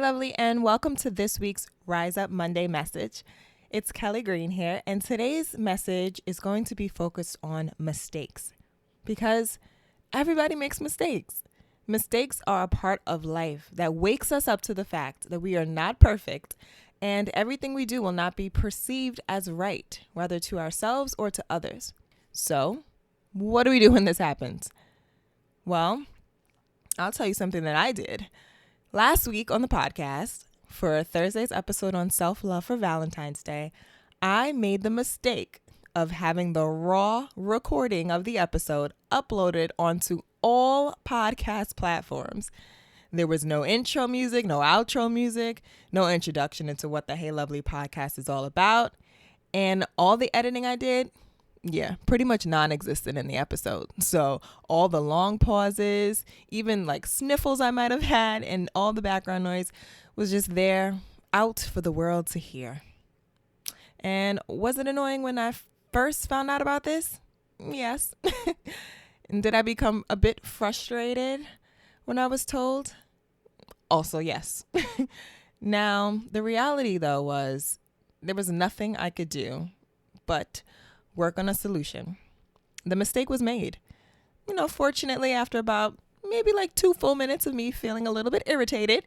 Hey, lovely, and welcome to this week's Rise Up Monday message. It's Kelley Green here, and today's message is going to be focused on mistakes because everybody makes mistakes. Mistakes are a part of life that wakes us up to the fact that we are not perfect and everything we do will not be perceived as right, whether to ourselves or to others. So, what do we do when this happens? Well, I'll tell you something that I did. Last week on the podcast, for Thursday's episode on self-love for Valentine's Day, I made the mistake of having the raw recording of the episode uploaded onto all podcast platforms. There was no intro music, no outro music, no introduction into what the Hey Lovely podcast is all about. And all the editing I did, pretty much non-existent in the episode. So all the long pauses, even like sniffles I might have had, and all the background noise was just there out for the world to hear. And was it annoying when I first found out about this? Yes. And did I become a bit frustrated when I was told? Also, yes. Now, the reality though was there was nothing I could do but work on a solution. The mistake was made. Fortunately, after about maybe like 2 full minutes of me feeling a little bit irritated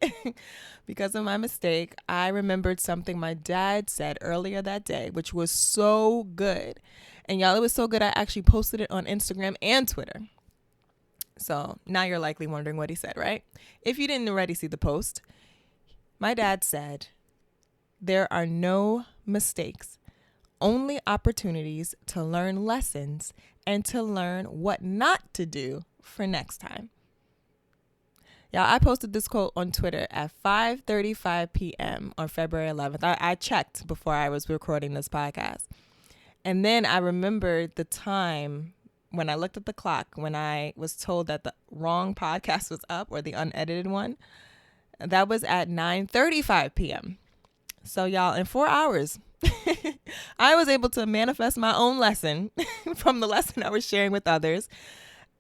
because of my mistake, I remembered something my dad said earlier that day, which was so good. And y'all, it was so good I actually posted it on Instagram and Twitter. So now you're likely wondering what he said, right? If you didn't already see the post, my dad said, "There are no mistakes. Only opportunities to learn lessons and to learn what not to do for next time." Yeah, I posted this quote on Twitter at 5:35 p.m. on February 11th. I checked before I was recording this podcast. And then I remembered the time when I looked at the clock, when I was told that the wrong podcast was up, or the unedited one. That was at 9:35 p.m. So y'all, in 4 hours, I was able to manifest my own lesson from the lesson I was sharing with others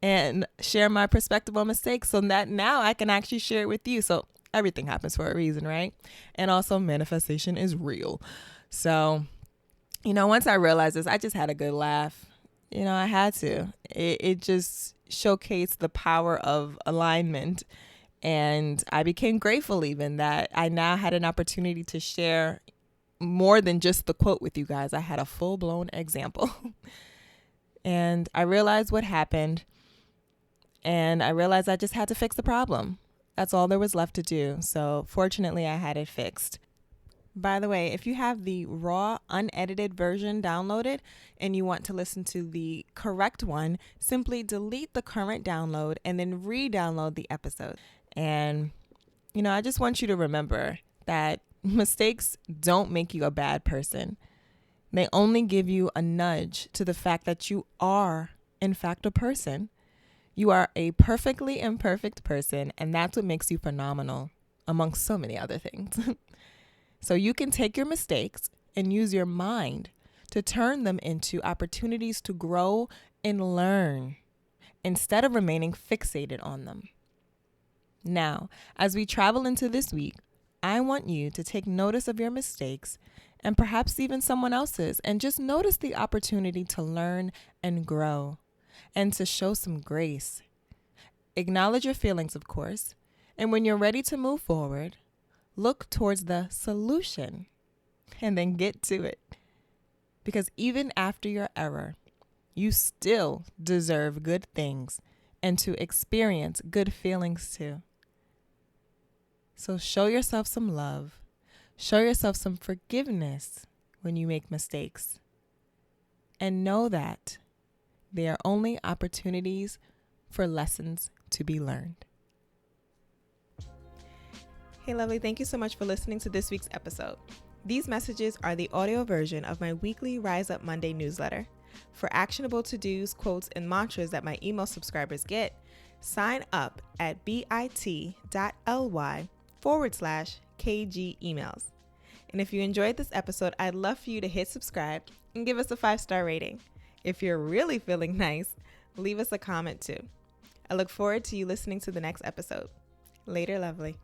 and share my perspective on mistakes so that now I can actually share it with you. So everything happens for a reason, right? And also manifestation is real. So, once I realized this, I just had a good laugh. I had to. It just showcased the power of alignment. And I became grateful even that I now had an opportunity to share more than just the quote with you guys. I had a full-blown example. And I realized what happened. And I realized I just had to fix the problem. That's all there was left to do. So fortunately, I had it fixed. By the way, if you have the raw, unedited version downloaded and you want to listen to the correct one, simply delete the current download and then re-download the episode. And, I just want you to remember that mistakes don't make you a bad person. They only give you a nudge to the fact that you are, in fact, a person. You are a perfectly imperfect person, and that's what makes you phenomenal, amongst so many other things. So you can take your mistakes and use your mind to turn them into opportunities to grow and learn instead of remaining fixated on them. Now, as we travel into this week, I want you to take notice of your mistakes and perhaps even someone else's, and just notice the opportunity to learn and grow and to show some grace. Acknowledge your feelings, of course, and when you're ready to move forward, look towards the solution and then get to it. Because even after your error, you still deserve good things and to experience good feelings too. So show yourself some love. Show yourself some forgiveness when you make mistakes. And know that they are only opportunities for lessons to be learned. Hey, lovely. Thank you so much for listening to this week's episode. These messages are the audio version of my weekly Rise Up Monday newsletter. For actionable to-dos, quotes, and mantras that my email subscribers get, sign up at bit.ly/KG emails. And if you enjoyed this episode, I'd love for you to hit subscribe and give us a 5-star rating. If you're really feeling nice, leave us a comment too. I look forward to you listening to the next episode. Later, lovely.